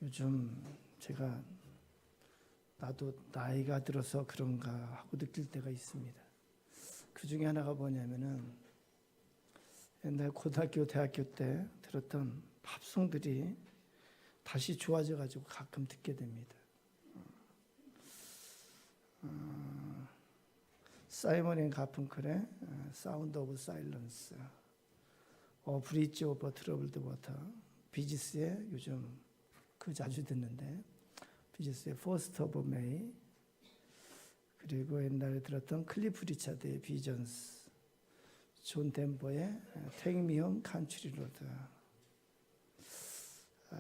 요즘 제가 나도 나이가 들어서 그런가 하고 느낄 때가 있습니다. 그 중에 하나가 뭐냐면은 옛날 고등학교, 대학교 때 들었던 팝송들이 다시 좋아져가지고 가끔 듣게 됩니다. 사이먼 앤 가펑클의 사운드 오브 사일런스, 브릿지 오버 트러블드 워터, 비지스의 요즘 그 자주 듣는데 비지스의 퍼스트 오브 메이, 그리고 옛날에 들었던 클리프 리차드의 비전스, 존 덴버의 테이크 미 홈 컨트리 로드,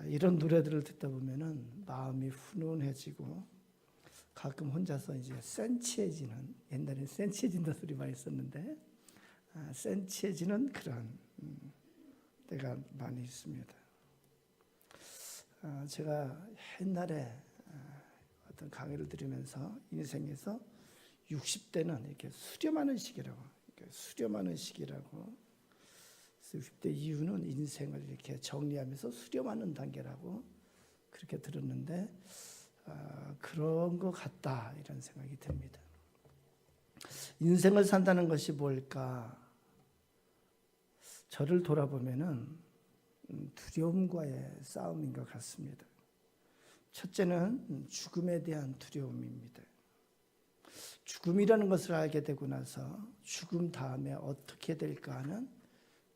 이런 노래들을 듣다 보면은 마음이 훈훈해지고 가끔 혼자서 이제 센치해지는, 옛날에 센치해진다 소리 많이 썼는데 센치해지는 그런 때가 많이 있습니다. 제가 옛날에 어떤 강의를 들으면서 인생에서 60대는 이렇게 수렴하는 시기라고, 수렴하는 시기라고, 60대 이후는 인생을 이렇게 정리하면서 수렴하는 단계라고 그렇게 들었는데 그런 것 같다 이런 생각이 듭니다. 인생을 산다는 것이 뭘까? 저를 돌아보면은 두려움과의 싸움인 것 같습니다. 첫째는 죽음에 대한 두려움입니다. 죽음이라는 것을 알게 되고 나서 죽음 다음에 어떻게 될까 하는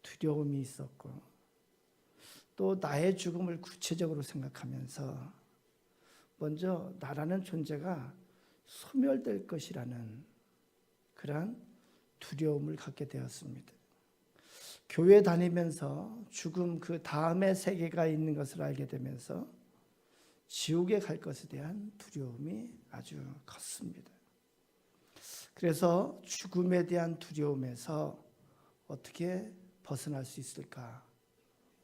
두려움이 있었고, 또 나의 죽음을 구체적으로 생각하면서 먼저 나라는 존재가 소멸될 것이라는 그러한 두려움을 갖게 되었습니다. 교회 다니면서 죽음 그 다음의 세계가 있는 것을 알게 되면서 지옥에 갈 것에 대한 두려움이 아주 컸습니다. 그래서 죽음에 대한 두려움에서 어떻게 벗어날 수 있을까?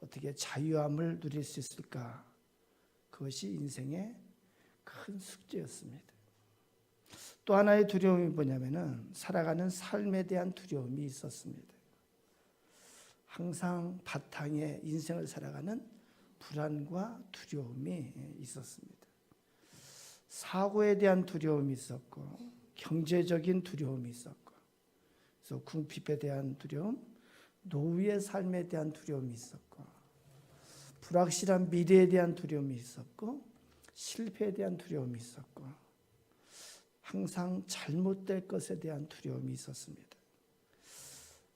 어떻게 자유함을 누릴 수 있을까? 그것이 인생의 큰 숙제였습니다. 또 하나의 두려움이 뭐냐면은 살아가는 삶에 대한 두려움이 있었습니다. 항상 바탕에 인생을 살아가는 불안과 두려움이 있었습니다. 사고에 대한 두려움이 있었고, 경제적인 두려움이 있었고, 그래서 궁핍에 대한 두려움, 노후의 삶에 대한 두려움이 있었고, 불확실한 미래에 대한 두려움이 있었고, 실패에 대한 두려움이 있었고, 항상 잘못될 것에 대한 두려움이 있었습니다.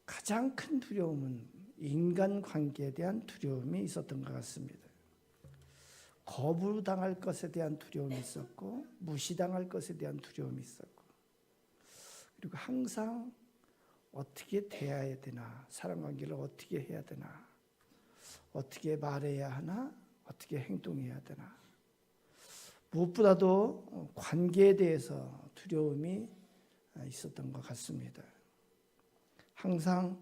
가장 큰 두려움은 인간관계에 대한 두려움이 있었던 것 같습니다. 거부당할 것에 대한 두려움이 있었고, 무시당할 것에 대한 두려움이 있었고, 그리고 항상 어떻게 대해야 되나, 사람관계를 어떻게 해야 되나, 어떻게 말해야 하나, 어떻게 행동해야 되나, 무엇보다도 관계에 대해서 두려움이 있었던 것 같습니다. 항상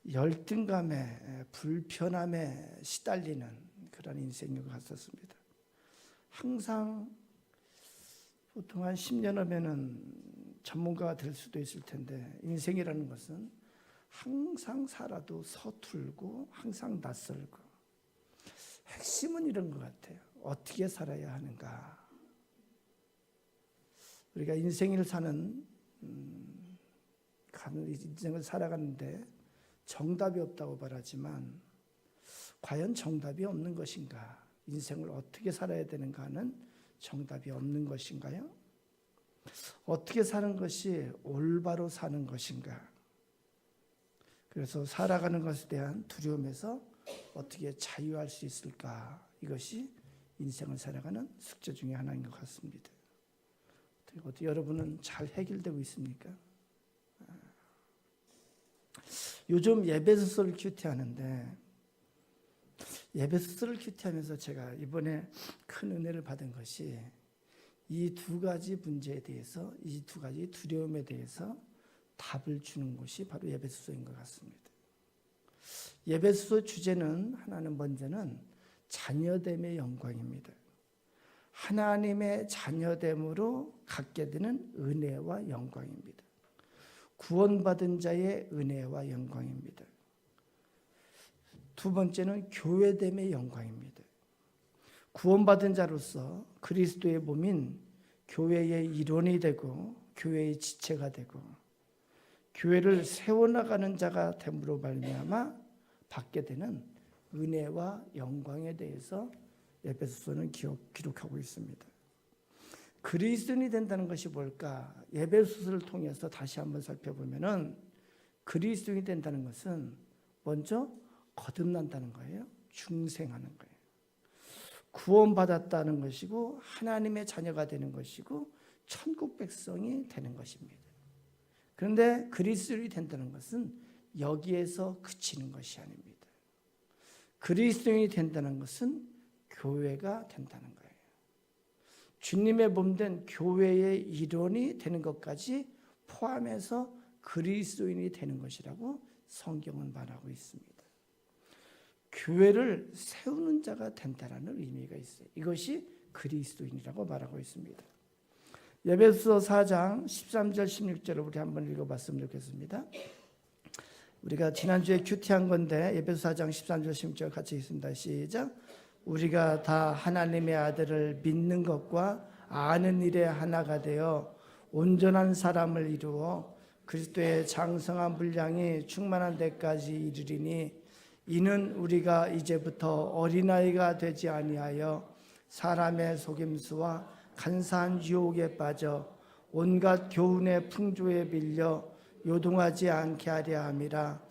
열등감에, 불편함에 시달리는 그런 인생인 것 같았습니다. 항상 보통 한 10년 하면은 전문가가 될 수도 있을 텐데, 인생이라는 것은 항상 살아도 서툴고 항상 낯설고, 핵심은 이런 것 같아요. 어떻게 살아야 하는가? 우리가 인생을 사는 인생을 살아가는데 정답이 없다고 말하지만, 과연 정답이 없는 것인가? 인생을 어떻게 살아야 되는가 하는 정답이 없는 것인가요? 어떻게 사는 것이 올바로 사는 것인가? 그래서 살아가는 것에 대한 두려움에서 어떻게 자유할 수 있을까? 이것이 인생을 살아가는 숙제 중에 하나인 것 같습니다. 어떻게 여러분은 잘 해결되고 있습니까? 요즘 예배소서를 큐티하는데, 예배소서를 큐티하면서 제가 이번에 큰 은혜를 받은 것이 이 두 가지 문제에 대해서, 이 두 가지 두려움에 대해서 답을 주는 것이 바로 예배소서인 것 같습니다. 예배소서 주제는 하나는 먼저는 자녀됨의 영광입니다. 하나님의 자녀됨으로 갖게 되는 은혜와 영광입니다. 구원받은 자의 은혜와 영광입니다. 두 번째는 교회됨의 영광입니다. 구원받은 자로서 그리스도의 몸인 교회의 일원이 되고 교회의 지체가 되고 교회를 세워나가는 자가 됨으로 말미암아 받게 되는 은혜와 영광에 대해서 에베소서는 기록하고 있습니다. 그리스도인이 된다는 것이 뭘까? 에베소서를 통해서 다시 한번 살펴보면은 그리스도인이 된다는 것은 먼저 거듭난다는 거예요. 중생하는 거예요. 구원받았다는 것이고 하나님의 자녀가 되는 것이고 천국 백성이 되는 것입니다. 그런데 그리스도인이 된다는 것은 여기에서 그치는 것이 아닙니다. 그리스도인이 된다는 것은 교회가 된다는 거예요. 주님의 몸된 교회의 일원이 되는 것까지 포함해서 그리스도인이 되는 것이라고 성경은 말하고 있습니다. 교회를 세우는 자가 된다라는 의미가 있어요. 이것이 그리스도인이라고 말하고 있습니다. 에베소서 4장 13절 16절을 우리 한번 읽어봤으면 좋겠습니다. 우리가 지난주에 큐티한 건데 에베소 4장 13절 16절 같이 읽습니다. 시작. 우리가 다 하나님의 아들을 믿는 것과 아는 일에 하나가 되어 온전한 사람을 이루어 그리스도의 장성한 분량이 충만한 데까지 이르리니 이는 우리가 이제부터 어린아이가 되지 아니하여 사람의 속임수와 간사한 유혹에 빠져 온갖 교훈의 풍조에 밀려 요동하지 않게 하려 함이라.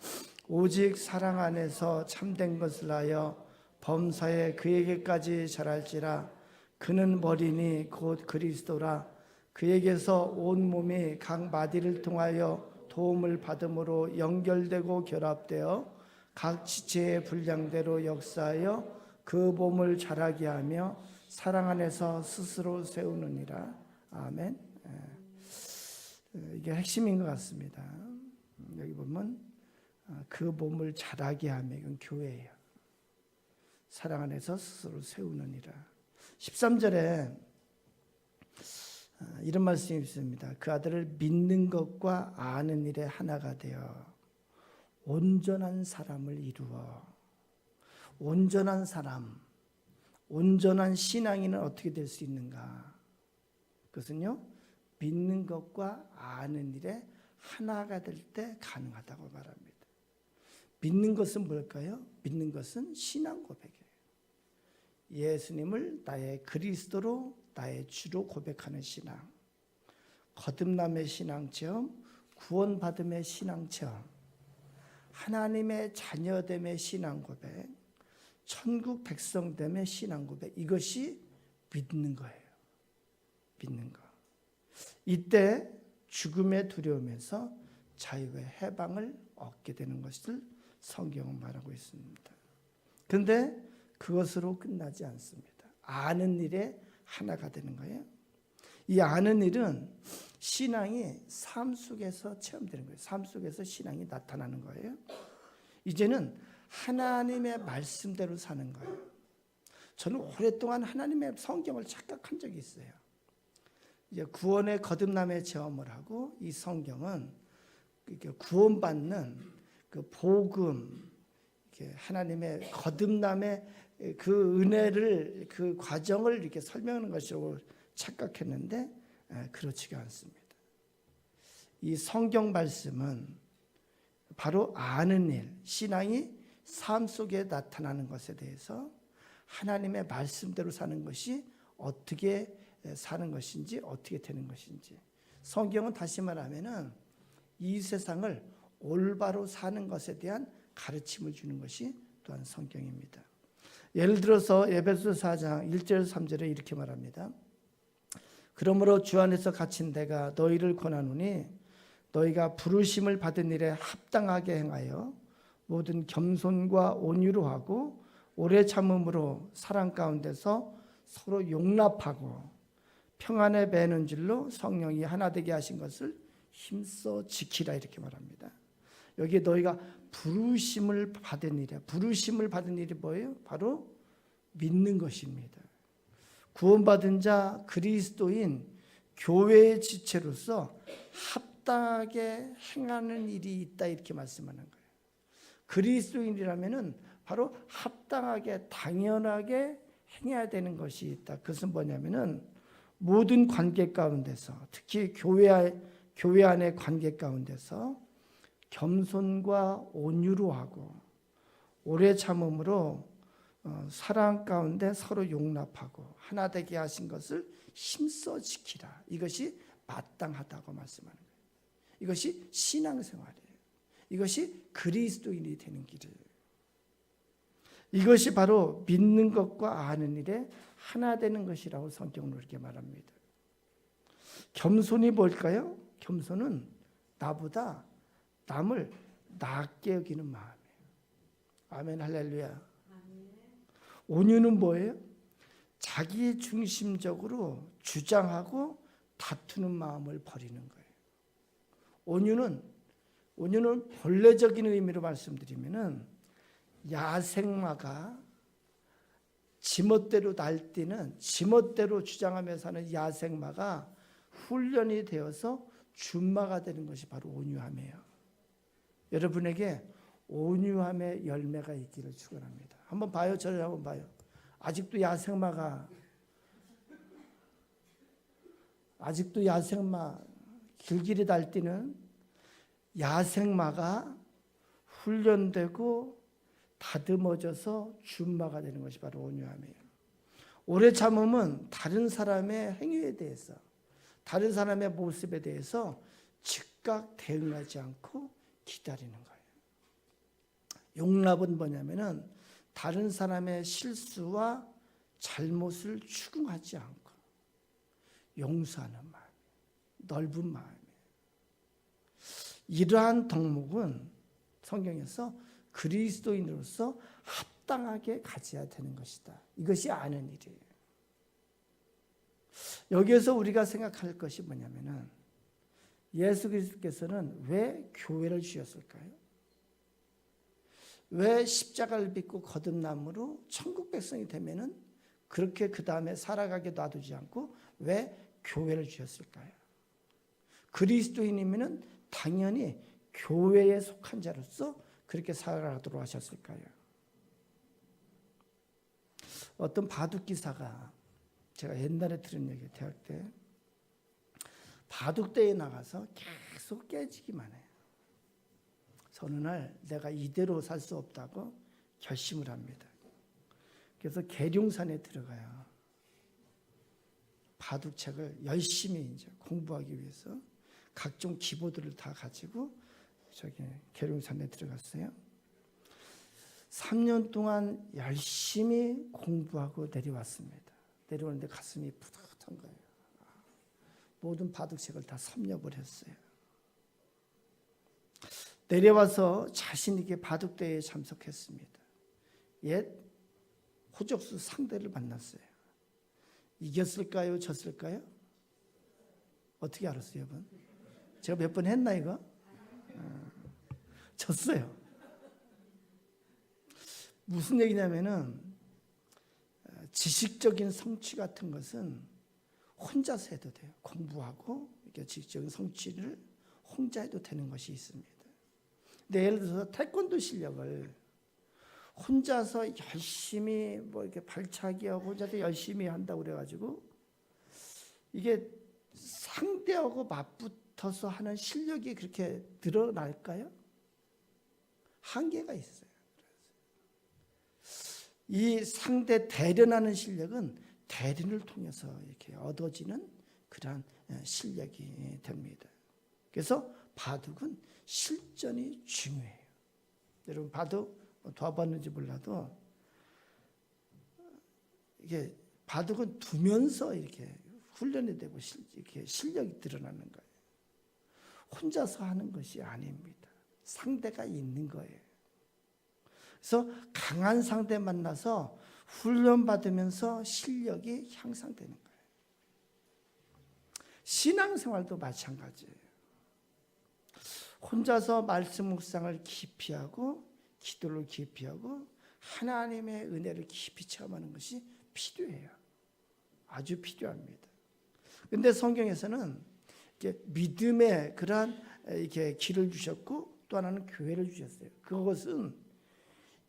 오직 사랑 안에서 참된 것을 하여 범사에 그에게까지 자랄지라. 그는 머리니 곧 그리스도라. 그에게서 온 몸이 각 마디를 통하여 도움을 받음으로 연결되고 결합되어 각 지체의 분량대로 역사하여 그 몸을 자라게 하며 사랑 안에서 스스로 세우느니라. 아멘. 이게 핵심인 것 같습니다. 여기 보면 그 몸을 자라게 하며, 이건 교회예요. 사랑 안에서 스스로 세우느니라. 13절에 이런 말씀이 있습니다. 그 아들을 믿는 것과 아는 일에 하나가 되어 온전한 사람을 이루어. 온전한 사람, 온전한 신앙인은 어떻게 될 수 있는가? 그것은요, 믿는 것과 아는 일에 하나가 될 때 가능하다고 말합니다. 믿는 것은 뭘까요? 믿는 것은 신앙 고백이에요. 예수님을 나의 그리스도로, 나의 주로 고백하는 신앙. 거듭남의 신앙 체험, 구원받음의 신앙 체험, 하나님의 자녀됨의 신앙 고백, 천국 백성됨의 신앙 고백, 이것이 믿는 거예요. 믿는 거. 이때 죽음의 두려움에서 자유의 해방을 얻게 되는 것을 성경은 말하고 있습니다. 그런데 그것으로 끝나지 않습니다. 아는 일에 하나가 되는 거예요. 이 아는 일은 신앙이 삶 속에서 체험되는 거예요. 삶 속에서 신앙이 나타나는 거예요. 이제는 하나님의 말씀대로 사는 거예요. 저는 오랫동안 하나님의 성경을 착각한 적이 있어요. 이제 구원의 거듭남의 체험을 하고 이 성경은 구원받는 그 복음, 하나님의 거듭남의 그 은혜를, 그 과정을 이렇게 설명하는 것이라고 착각했는데 그렇지가 않습니다. 이 성경 말씀은 바로 아는 일, 신앙이 삶 속에 나타나는 것에 대해서 하나님의 말씀대로 사는 것이 어떻게 사는 것인지, 어떻게 되는 것인지. 성경은 다시 말하면은 이 세상을 올바로 사는 것에 대한 가르침을 주는 것이 또한 성경입니다. 예를 들어서 에베소서 4장 1절 3절에 이렇게 말합니다. 그러므로 주 안에서 갇힌 내가 너희를 권하노니 너희가 부르심을 받은 일에 합당하게 행하여 모든 겸손과 온유로 하고 오래 참음으로 사랑 가운데서 서로 용납하고 평안에 배는 줄로 성령이 하나 되게 하신 것을 힘써 지키라, 이렇게 말합니다. 여기에 너희가 부르심을 받은 일이야. 부르심을 받은 일이 뭐예요? 바로 믿는 것입니다. 구원받은 자 그리스도인 교회의 지체로서 합당하게 행하는 일이 있다, 이렇게 말씀하는 거예요. 그리스도인이라면은 바로 합당하게 당연하게 행해야 되는 것이 있다. 그것은 뭐냐면은 모든 관계 가운데서, 특히 교회 안의 관계 가운데서 겸손과 온유로 하고 오래 참음으로 사랑 가운데 서로 용납하고 하나 되게 하신 것을 힘써 지키라. 이것이 마땅하다고 말씀하는 거예요. 이것이 신앙생활이에요. 이것이 그리스도인이 되는 길이에요. 이것이 바로 믿는 것과 아는 일에 하나 되는 것이라고 성경은 그렇게 말합니다. 겸손이 뭘까요? 겸손은 나보다 남을 낮게 여기는 마음이에요. 아멘, 할렐루야. 온유는 뭐예요? 자기 중심적으로 주장하고 다투는 마음을 버리는 거예요. 온유는 본래적인 의미로 말씀드리면은 야생마가 지멋대로 날뛰는, 지멋대로 주장하며 사는 야생마가 훈련이 되어서 준마가 되는 것이 바로 온유함이에요. 여러분에게 온유함의 열매가 있기를 축원합니다. 한번 봐요. 저를 한번 봐요. 아직도 야생마 길길이 날뛰는 야생마가 훈련되고 다듬어져서 준마가 되는 것이 바로 온유함이에요. 오래 참음은 다른 사람의 행위에 대해서, 다른 사람의 모습에 대해서 즉각 대응하지 않고 기다리는 거예요. 용납은 뭐냐면은 다른 사람의 실수와 잘못을 추궁하지 않고 용서하는 마음, 넓은 마음이에요. 이러한 덕목은 성경에서 그리스도인으로서 합당하게 가져야 되는 것이다. 이것이 아는 일이에요. 여기에서 우리가 생각할 것이 뭐냐면은 예수 그리스도께서는 왜 교회를 주셨을까요? 왜 십자가를 빚고 거듭남으로 천국 백성이 되면은 그렇게 그 다음에 살아가게 놔두지 않고 왜 교회를 주셨을까요? 그리스도인이면은 당연히 교회에 속한 자로서 그렇게 살아가도록 하셨을까요? 어떤 바둑 기사가, 제가 옛날에 들은 얘기, 대학 때 바둑대에 나가서 계속 깨지기만 해요. 어느 날 내가 이대로 살 수 없다고 결심을 합니다. 그래서 계룡산에 들어가요. 바둑책을 열심히 이제 공부하기 위해서 각종 기보들을 다 가지고 저기 계룡산에 들어갔어요. 3년 동안 열심히 공부하고 내려왔습니다. 내려오는데 가슴이 뿌듯한 거예요. 모든 바둑책을 다 섭렵을 했어요. 내려와서 자신 있게 바둑대회에 참석했습니다. 옛 호적수 상대를 만났어요. 이겼을까요? 졌을까요? 어떻게 알았어요, 여러분? 제가 몇 번 했나 이거? 졌어요. 무슨 얘기냐면은 지식적인 성취 같은 것은 혼자서 해도 돼요. 공부하고 이렇게 지식적인 성취를 혼자 해도 되는 것이 있습니다. 근데 예를 들어서 태권도 실력을 혼자서 열심히 뭐 이렇게 발차기하고 혼자서 열심히 한다고 그래가지고 이게 상대하고 맞붙어서 하는 실력이 그렇게 늘어날까요? 한계가 있어요. 이 상대 대련하는 실력은 대련을 통해서 이렇게 얻어지는 그러한 실력이 됩니다. 그래서 바둑은 실전이 중요해요. 여러분 바둑 도와봤는지 몰라도 이게 바둑은 두면서 이렇게 훈련이 되고 이렇게 실력이 드러나는 거예요. 혼자서 하는 것이 아닙니다. 상대가 있는 거예요. 그래서 강한 상대 만나서 훈련받으면서 실력이 향상되는 거예요. 신앙생활도 마찬가지예요. 혼자서 말씀 묵상을 깊이 하고 기도를 깊이 하고 하나님의 은혜를 깊이 체험하는 것이 필요해요. 아주 필요합니다. 그런데 성경에서는 이렇게 믿음의 그러한 이렇게 길을 주셨고 또 하나는 교회를 주셨어요. 그것은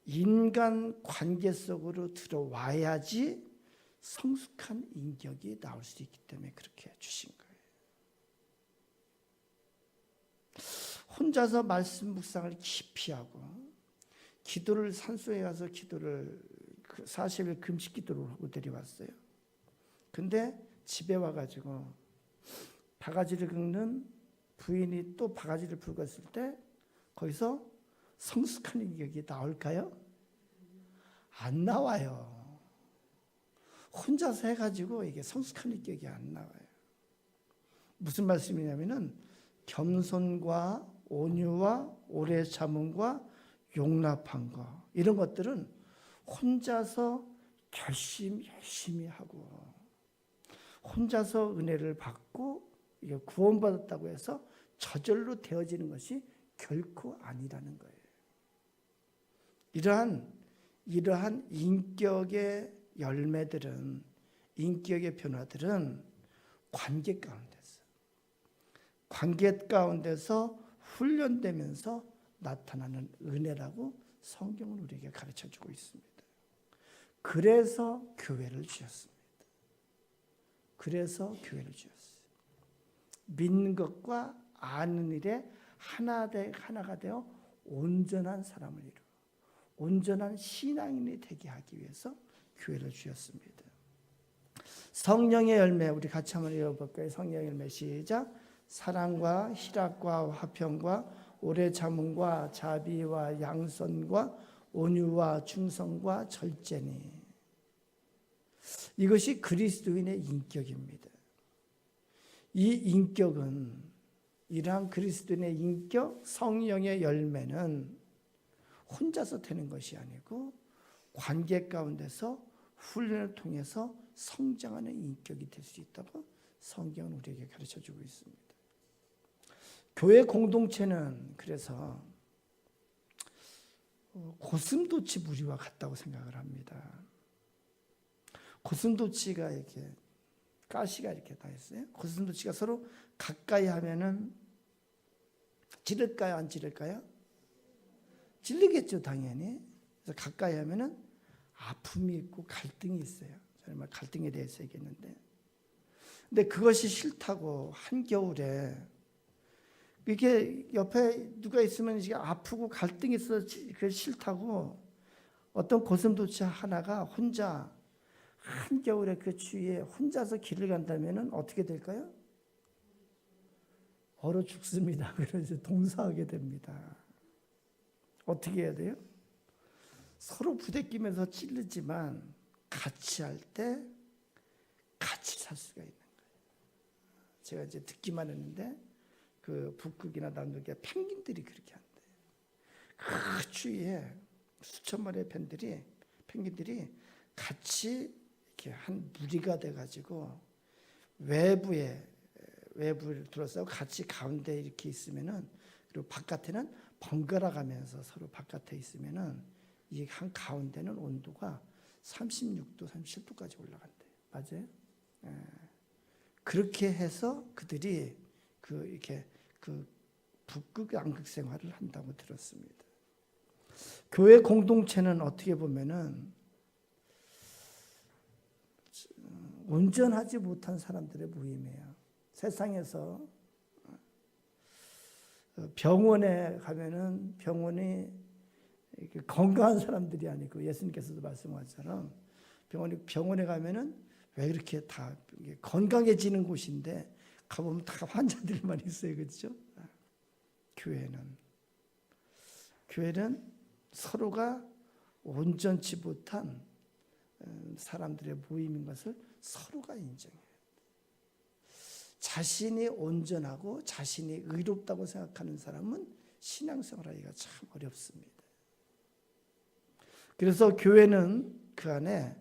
인간 관계 속으로 들어와야지 성숙한 인격이 나올 수 있기 때문에 그렇게 주신 거예요. 혼자서 말씀 묵상을 깊이 하고 기도를 산소에 가서 기도를 40일 금식 기도를 하고 데려왔어요. 근데 집에 와가지고 바가지를 긁는 부인이 또 바가지를 긁었을 때 거기서 성숙한 인격이 나올까요? 안 나와요. 혼자서 해가지고 이게 성숙한 인격이 안 나와요. 무슨 말씀이냐면은 겸손과 온유와 오래 참음과 용납한 거, 이런 것들은 혼자서 열심히 하고 혼자서 은혜를 받고 구원받았다고 해서 저절로 되어지는 것이 결코 아니라는 거예요. 이러한 인격의 열매들은, 인격의 변화들은 관계 가운데서 훈련되면서 나타나는 은혜라고 성경은 우리에게 가르쳐주고 있습니다. 그래서 교회를 주셨습니다. 믿는 것과 아는 일에 하나가 되어 온전한 사람을 이루어 온전한 신앙인이 되게 하기 위해서 교회를 주셨습니다. 성령의 열매, 우리 같이 한번 읽어볼까요? 성령의 열매 시작. 사랑과 희락과 화평과 오래 참음과 자비와 양선과 온유와 충성과 절제니. 이것이 그리스도인의 인격입니다. 이 인격은, 이러한 그리스도인의 인격, 성령의 열매는 혼자서 되는 것이 아니고 관계 가운데서 훈련을 통해서 성장하는 인격이 될 수 있다고 성경은 우리에게 가르쳐주고 있습니다. 교회 공동체는 그래서 고슴도치 무리와 같다고 생각을 합니다. 고슴도치가 이렇게 가시가 이렇게 다 있어요. 고슴도치가 서로 가까이 하면은 찌를까요? 안 찌를까요? 찔리겠죠, 당연히. 그래서 가까이 하면은 아픔이 있고 갈등이 있어요. 정말 갈등에 대해서 얘기했는데, 근데 그것이 싫다고 한겨울에 이게 옆에 누가 있으면 이게 아프고 갈등이 있어서 그게 싫다고 어떤 고슴도치 하나가 혼자 한겨울에 그 추위에 혼자서 길을 간다면은 어떻게 될까요? 얼어 죽습니다. 그래서 동사하게 됩니다. 어떻게 해야 돼요? 서로 부대끼면서 찔르지만 같이 할 때 같이 살 수가 있는 거예요. 제가 이제 듣기만 했는데 그 북극이나 남극에 펭귄들이 그렇게 한대요. 그 추위에 수천 마리의 펭귄들이 같이 이렇게 한 무리가 돼가지고 외부를 둘러싸고 같이 가운데 이렇게 있으면은, 그리고 바깥에는 번갈아 가면서 서로 바깥에 있으면은 이 한 가운데는 온도가 36도, 37도까지 올라간대요. 맞아요? 예. 그렇게 해서 그들이 이렇게 북극 남극 생활을 한다고 들었습니다. 교회 공동체는 어떻게 보면은 온전하지 못한 사람들의 모임이에요. 세상에서 병원에 가면은 병원이 건강한 사람들이 아니고, 예수님께서도 말씀하셨처럼 병원에 가면은 왜 이렇게 다 건강해지는 곳인데 가보면 다 환자들만 있어요. 그렇죠? 교회는 서로가 온전치 못한 사람들의 모임인 것을 서로가 인정해요. 자신이 온전하고 자신이 의롭다고 생각하는 사람은 신앙생활하기가 참 어렵습니다. 그래서 교회는 그 안에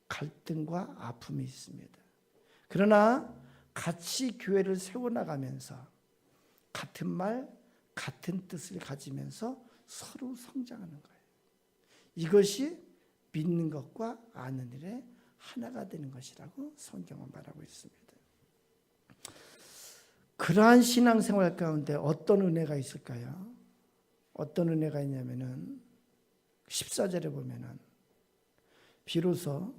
갈등과 아픔이 있습니다. 그러나 같이 교회를 세워나가면서 같은 말, 같은 뜻을 가지면서 서로 성장하는 거예요. 이것이 믿는 것과 아는 일에 하나가 되는 것이라고 성경은 말하고 있습니다. 그러한 신앙생활 가운데 어떤 은혜가 있을까요? 어떤 은혜가 있냐면은 14절에 보면은 비로소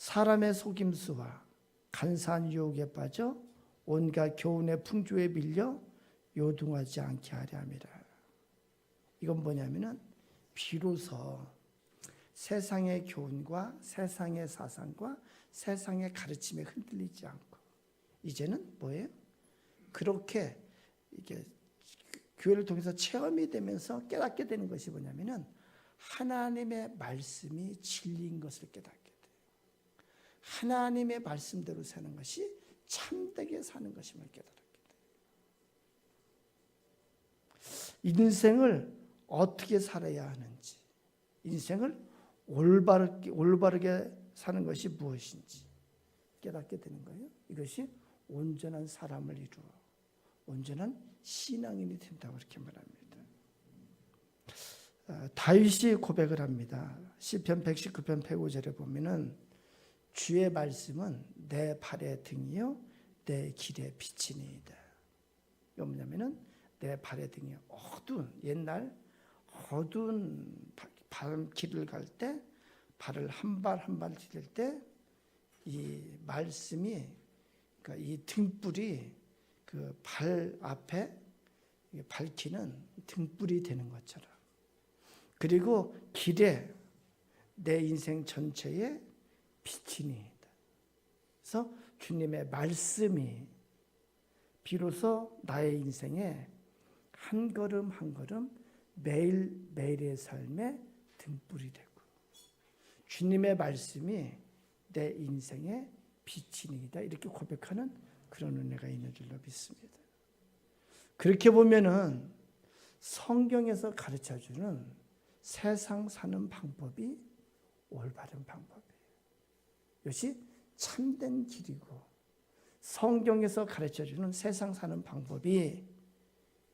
사람의 속임수와 간사한 유혹에 빠져 온갖 교훈의 풍조에 밀려 요동하지 않게 하려 함이라. 이건 뭐냐면은 비로소 세상의 교훈과 세상의 사상과 세상의 가르침에 흔들리지 않고 이제는 뭐예요? 그렇게 이게 교회를 통해서 체험이 되면서 깨닫게 되는 것이 뭐냐면은 하나님의 말씀이 진리인 것을 깨닫게 돼요. 하나님의 말씀대로 사는 것이 참되게 사는 것임을 깨달았게 돼요. 인생을 어떻게 살아야 하는지, 인생을 올바르게 사는 것이 무엇인지 깨닫게 되는 거예요. 이것이 온전한 사람을 이루어 온전한 신앙인이 된다고 이렇게 말합니다. 다윗이 고백을 합니다. 시편 119편 105절에 보면은 주의 말씀은 내 발의 등이요 내 길의 빛이니이다. 이거 뭐냐면은 내 발의 등이요, 옛날 어두운 길을 갈 때 발을 한 발 한 발 디딜 때 이 말씀이, 그러니까 이 등불이 그 발 앞에 밝히는 등불이 되는 것처럼, 그리고 길에 내 인생 전체에 빛이니이다. 그래서 주님의 말씀이 비로소 나의 인생에 한 걸음 한 걸음 매일매일의 삶의 등불이 되고 주님의 말씀이 내 인생의 빛이니이다. 이렇게 고백하는 그런 은혜가 있는 줄로 믿습니다. 그렇게 보면은 성경에서 가르쳐주는 세상 사는 방법이 올바른 방법이에요. 이것이 참된 길이고 성경에서 가르쳐주는 세상 사는 방법이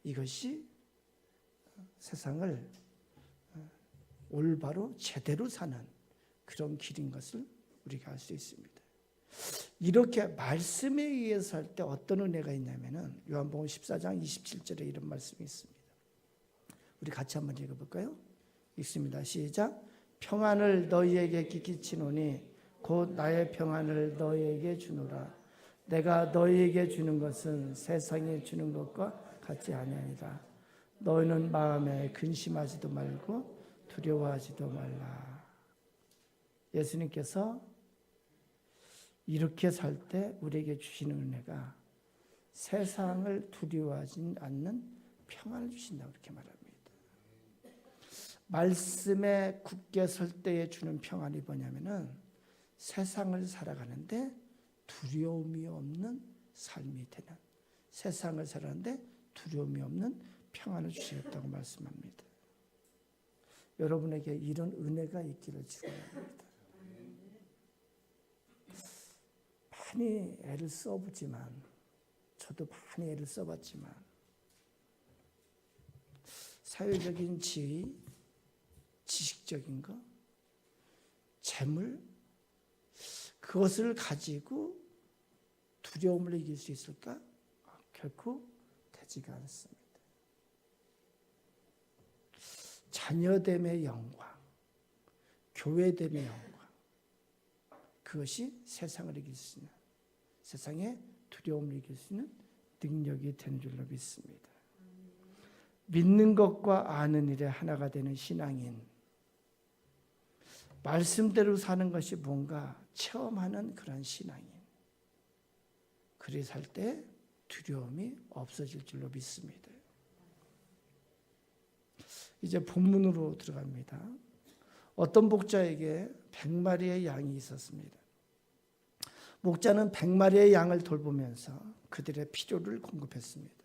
이것이 세상을 올바로 제대로 사는 그런 길인 것을 우리가 알 수 있습니다. 이렇게 말씀에 의해서 살 때 어떤 은혜가 있냐면은 요한복음 14장 27절에 이런 말씀이 있습니다. 우리 같이 한번 읽어볼까요? 읽습니다. 시작. 평안을 너희에게 끼치노니 곧 나의 평안을 너희에게 주노라. 내가 너희에게 주는 것은 세상에 주는 것과 같지 아니하니라. 너희는 마음에 근심하지도 말고 두려워하지도 말라. 예수님께서 이렇게 살 때 우리에게 주시는 은혜가 세상을 두려워하지 않는 평안을 주신다고 그렇게 말합니다. 말씀에 굳게 설 때에 주는 평안이 뭐냐면은 세상을 살아가는데 두려움이 없는 삶이 되는, 세상을 살아가는데 두려움이 없는 평안을 주시겠다고 말씀합니다. 여러분에게 이런 은혜가 있기를 축원합니다. 많이 애를 써보지만, 저도 많이 애를 써봤지만 사회적인 지위, 지식적인 것, 재물, 그것을 가지고 두려움을 이길 수 있을까? 결코 되지가 않습니다. 자녀됨의 영광, 교회됨의 영광, 그것이 세상을 이길 수 있는, 세상의 두려움을 이길 수 있는 능력이 되는 줄로 믿습니다. 믿는 것과 아는 일에 하나가 되는 신앙인, 말씀대로 사는 것이 뭔가 체험하는 그런 신앙인, 그리 살 때 두려움이 없어질 줄로 믿습니다. 이제 본문으로 들어갑니다. 어떤 목자에게 100마리의 양이 있었습니다. 목자는 100마리의 양을 돌보면서 그들의 필요를 공급했습니다.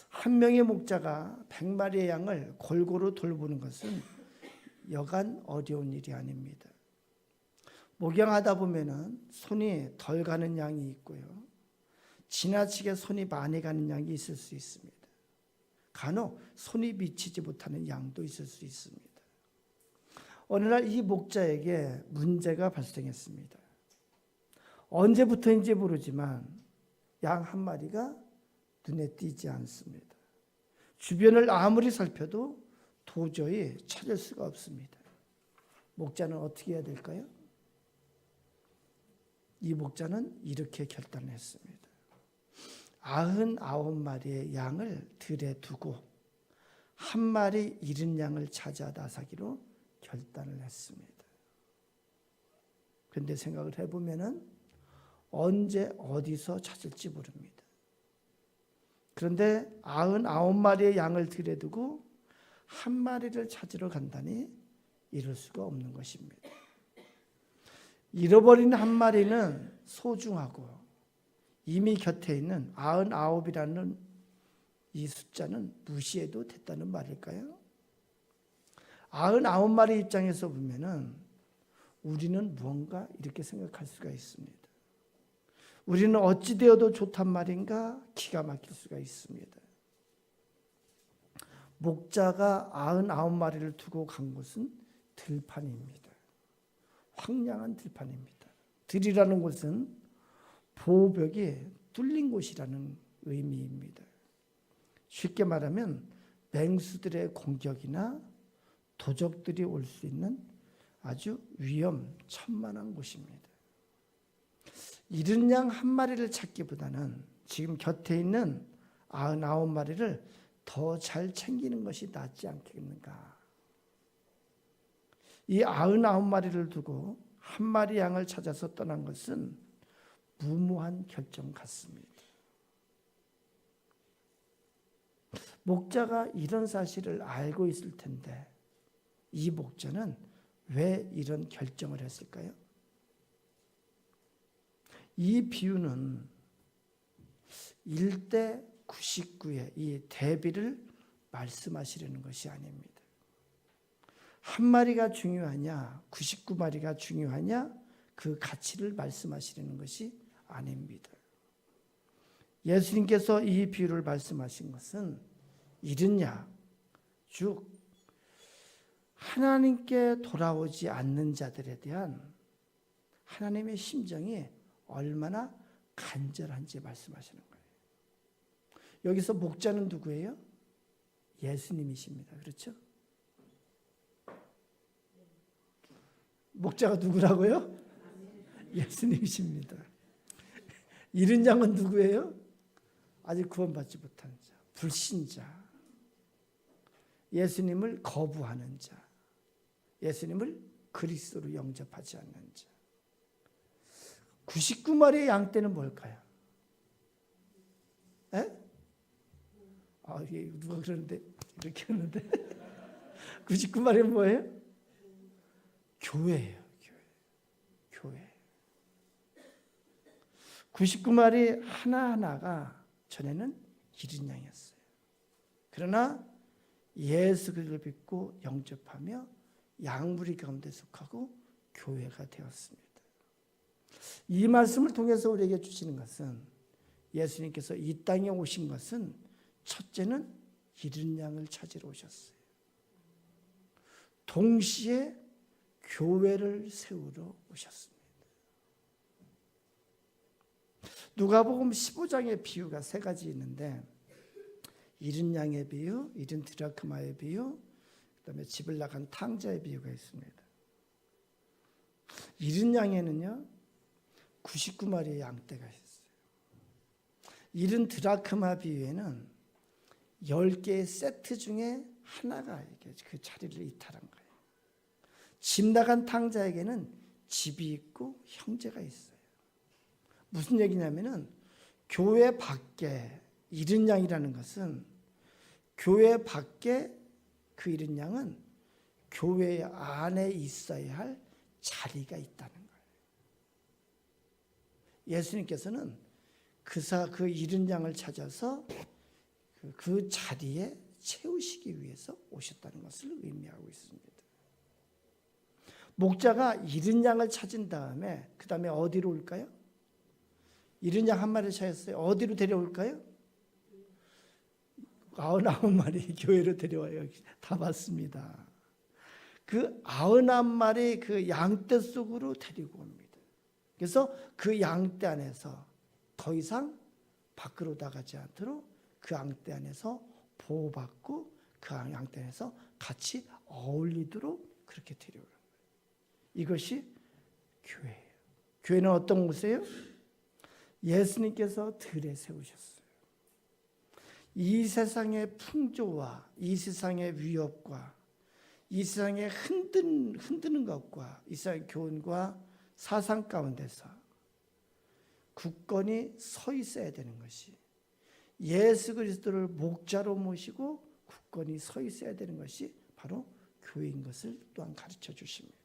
한 명의 목자가 100마리의 양을 골고루 돌보는 것은 여간 어려운 일이 아닙니다. 목양하다 보면은 손이 덜 가는 양이 있고요, 지나치게 손이 많이 가는 양이 있을 수 있습니다. 간혹 손이 미치지 못하는 양도 있을 수 있습니다. 어느 날 이 목자에게 문제가 발생했습니다. 언제부터인지 모르지만 양 한 마리가 눈에 띄지 않습니다. 주변을 아무리 살펴도 도저히 찾을 수가 없습니다. 목자는 어떻게 해야 될까요? 이 목자는 이렇게 결단을 했습니다. 99마리의 양을 들에 두고 한 마리 잃은 양을 찾아 나서기로 결단을 했습니다. 그런데 생각을 해보면은 언제 어디서 찾을지 모릅니다. 그런데 99마리의 양을 들에 두고 한 마리를 찾으러 간다니 이럴 수가 없는 것입니다. 잃어버린 한 마리는 소중하고 이미 곁에 있는 99이라는 이 숫자는 무시해도 됐다는 말일까요? 99마리 입장에서 보면은 우리는 무언가 이렇게 생각할 수가 있습니다. 우리는 어찌 되어도 좋단 말인가 기가 막힐 수가 있습니다. 목자가 99마리를 두고 간 곳은 들판입니다. 황량한 들판입니다. 들이라는 곳은 보호벽이 뚫린 곳이라는 의미입니다. 쉽게 말하면 맹수들의 공격이나 도적들이 올 수 있는 아주 위험천만한 곳입니다. 잃은 양 한 마리를 찾기보다는 지금 곁에 있는 99마리를 더 잘 챙기는 것이 낫지 않겠는가. 이 99마리를 두고 한 마리 양을 찾아서 떠난 것은 무모한 결정 같습니다. 목자가 이런 사실을 알고 있을 텐데 이 목자는 왜 이런 결정을 했을까요? 이 비유는 1대 99의 이 대비를 말씀하시려는 것이 아닙니다. 한 마리가 중요하냐 99마리가 중요하냐 그 가치를 말씀하시려는 것이 아닙니다. 예수님께서 이 비유를 말씀하신 것은 잃은 양, 즉 하나님께 돌아오지 않는 자들에 대한 하나님의 심정이 얼마나 간절한지 말씀하시는 거예요. 여기서 목자는 누구예요? 예수님이십니다. 그렇죠? 목자가 누구라고요? 예수님이십니다. 잃은 양은 누구예요? 아직 구원받지 못한 자, 불신자, 예수님을 거부하는 자, 예수님을 그리스도로 영접하지 않는 자. 99마리의 양떼는 뭘까요? 에? 누가 그러는데 이렇게 하는데 99마리는 뭐예요? 교회예요. 교회. 99마리 하나하나가 전에는 잃은 양이었어요. 그러나 예수 그리스도를 믿고 영접하며 양무리 가운데 속하고 교회가 되었습니다. 이 말씀을 통해서 우리에게 주시는 것은 예수님께서 이 땅에 오신 것은 첫째는 잃은 양을 찾으러 오셨어요. 동시에 교회를 세우러 오셨습니다. 누가복음 15장의 비유가 세 가지 있는데 잃은 양의 비유, 잃은 드라크마의 비유, 그다음에 집을 나간 탕자의 비유가 있습니다. 잃은 양에는요 99마리의 양떼가 있었어요. 잃은 드라크마 비유에는 10개의 세트 중에 하나가 그 자리를 이탈한 거예요. 집 나간 탕자에게는 집이 있고 형제가 있어요. 무슨 얘기냐면은 교회 밖에 잃은 양이라는 것은 교회 밖에 그 잃은 양은 교회 안에 있어야 할 자리가 있다는 거예요. 예수님께서는 그 잃은 양을 찾아서 그 자리에 채우시기 위해서 오셨다는 것을 의미하고 있습니다. 목자가 잃은 양을 찾은 다음에 그 다음에 어디로 올까요? 잃은 양 한 마리를 찾았어요. 어디로 데려올까요? 99마리 교회로 데려와요. 다 봤습니다. 그 99마리 그 양떼 속으로 데리고 옵니다. 그래서 그 양떼 안에서 더 이상 밖으로 나가지 않도록 그 양떼 안에서 보호받고 그 양떼 안에서 같이 어울리도록 그렇게 데려오는 거예요. 이것이 교회예요. 교회는 어떤 곳이에요? 예수님께서 들에 세우셨어요. 이 세상의 풍조와 이 세상의 위협과 이 세상의 흔드는 것과 이 세상의 교훈과 사상 가운데서 굳건히 서 있어야 되는 것이, 예수 그리스도를 목자로 모시고 굳건히 서 있어야 되는 것이 바로 교회인 것을 또한 가르쳐 주십니다.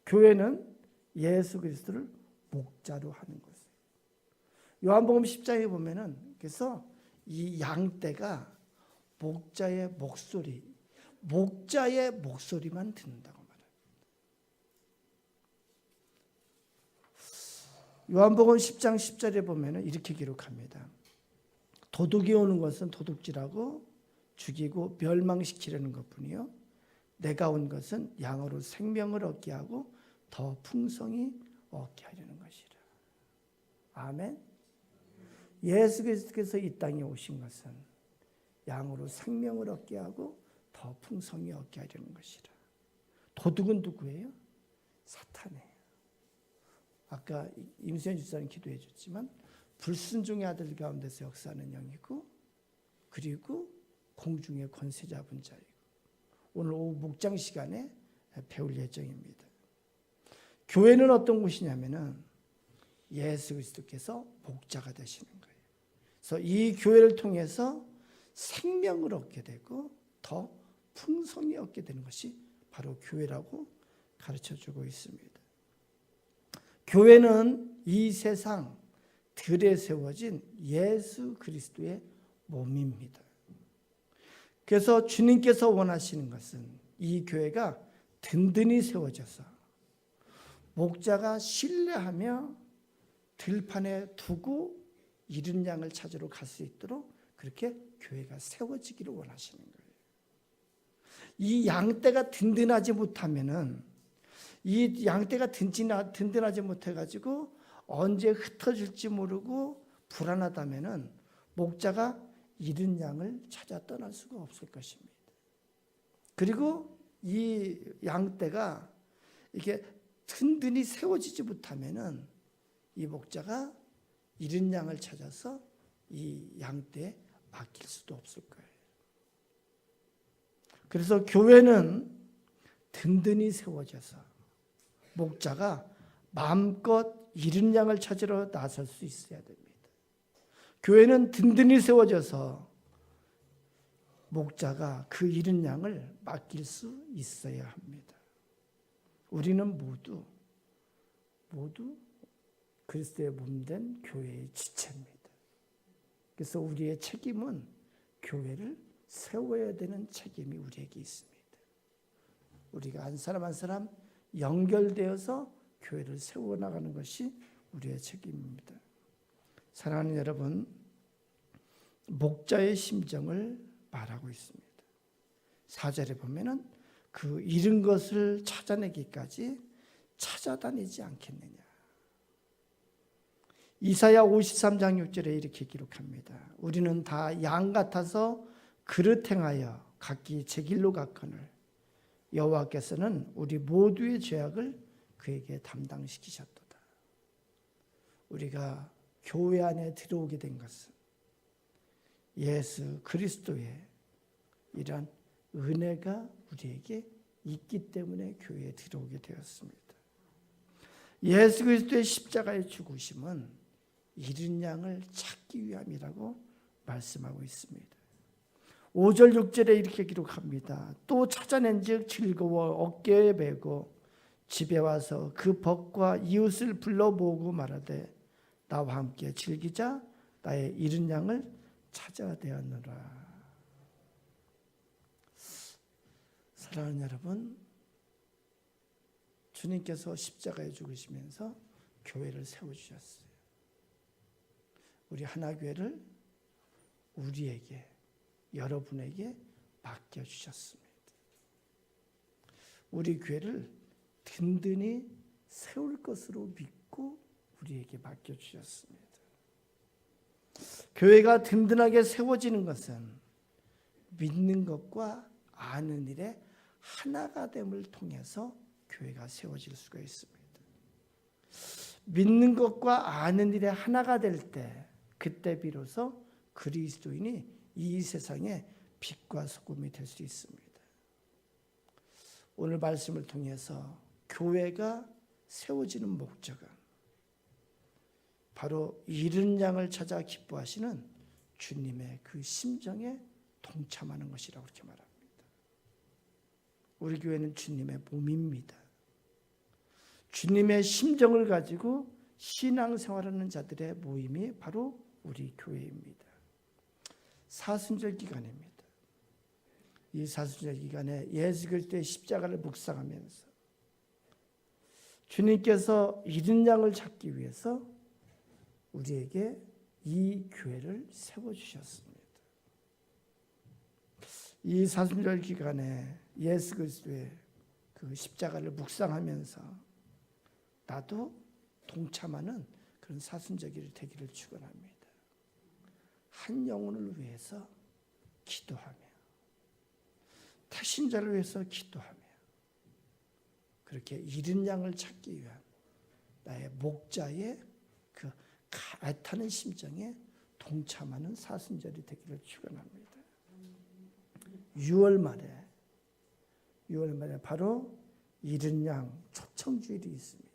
교회는 예수 그리스도를 목자로 하는 것이에요. 요한복음 10장에 보면은 그래서 이 양떼가 목자의 목소리만 듣는다고 말해요. 요한복음 10장 10절에 보면은 이렇게 기록합니다. 도둑이 오는 것은 도둑질하고 죽이고 멸망시키려는 것뿐이요, 내가 온 것은 양으로 생명을 얻게 하고 더 풍성히 얻게 하려는 것이라. 아멘. 예수 그리스도께서 이 땅에 오신 것은 양으로 생명을 얻게 하고 더 풍성히 얻게 하려는 것이라. 도둑은 누구예요? 사탄이에요. 아까 임수현 집사님 기도해 줬지만 불순종의 아들 가운데서 역사하는 영이고, 그리고 공중의 권세 잡은 자이고, 오늘 오후 목장 시간에 배울 예정입니다. 교회는 어떤 곳이냐면은 예수 그리스도께서 목자가 되시는 거예요. 그래서 이 교회를 통해서 생명을 얻게 되고 더 풍성히 얻게 되는 것이 바로 교회라고 가르쳐주고 있습니다. 교회는 이 세상 들에 세워진 예수 그리스도의 몸입니다. 그래서 주님께서 원하시는 것은 이 교회가 든든히 세워져서 목자가 신뢰하며 들판에 두고 잃은 양을 찾으러 갈 수 있도록 그렇게 교회가 세워지기를 원하시는 거예요. 이 양떼가 든든하지 못하면은, 이 양떼가 든든하지 못해가지고 언제 흩어질지 모르고 불안하다면은 목자가 잃은 양을 찾아 떠날 수가 없을 것입니다. 그리고 이 양떼가 이렇게 든든히 세워지지 못하면은 이 목자가 잃은 양을 찾아서 이 양떼에 맡길 수도 없을 거예요. 그래서 교회는 든든히 세워져서 목자가 마음껏 잃은 양을 찾으러 나설 수 있어야 됩니다. 교회는 든든히 세워져서 목자가 그 잃은 양을 맡길 수 있어야 합니다. 우리는 모두 그리스도의 몸된 교회의 지체입니다. 그래서 우리의 책임은 교회를 세워야 되는 책임이 우리에게 있습니다. 우리가 한 사람 한 사람 연결되어서 교회를 세워나가는 것이 우리의 책임입니다. 사랑하는 여러분, 목자의 심정을 말하고 있습니다. 4절에 보면은 그 잃은 것을 찾아내기까지 찾아다니지 않겠느냐. 이사야 53장 6절에 이렇게 기록합니다. 우리는 다 양 같아서 그릇 행하여 각기 제 길로 갔거늘 여호와께서는 우리 모두의 죄악을 그에게 담당시키셨도다. 우리가 교회 안에 들어오게 된 것은 예수 그리스도의 이러한 은혜가 우리에게 있기 때문에 교회에 들어오게 되었습니다. 예수 그리스도의 십자가의 죽으심은 잃은 양을 찾기 위함이라고 말씀하고 있습니다. 5절 6절에 이렇게 기록합니다. 또 찾아낸 즉 즐거워 어깨에 메고 집에 와서 그 벗과 이웃을 불러 모으고 말하되 나와 함께 즐기자 나의 잃은 양을 찾아내었노라. 사랑하는 여러분, 주님께서 십자가에 죽으시면서 교회를 세워주셨어요. 우리 하나교회를 우리에게, 여러분에게 맡겨주셨습니다. 우리 교회를 든든히 세울 것으로 믿고 우리에게 맡겨주셨습니다. 교회가 든든하게 세워지는 것은 믿는 것과 아는 일에 하나가 됨을 통해서 교회가 세워질 수가 있습니다. 믿는 것과 아는 일에 하나가 될 때, 그때 비로소 그리스도인이 이 세상에 빛과 소금이 될 수 있습니다. 오늘 말씀을 통해서 교회가 세워지는 목적은 바로 잃은 양을 찾아 기뻐하시는 주님의 그 심정에 동참하는 것이라고 그렇게 말합니다. 우리 교회는 주님의 몸입니다. 주님의 심정을 가지고 신앙생활하는 자들의 모임이 바로 우리 교회입니다. 사순절 기간입니다. 이 사순절 기간에 예수 그리스도의 십자가를 묵상하면서 주님께서 잃은 양을 찾기 위해서 우리에게 이 교회를 세워주셨습니다. 이 사순절 기간에 예수 그리스도의 그 십자가를 묵상하면서 나도 동참하는 그런 사순절이 되기를 축원합니다. 한 영혼을 위해서 기도하며 태신자를 위해서 기도하며 그렇게 잃은 양을 찾기 위한 나의 목자의 그 애타는 심정에 동참하는 사순절이 되기를 축원합니다. 6월 말에 바로 잃은 양 초청주일이 있습니다.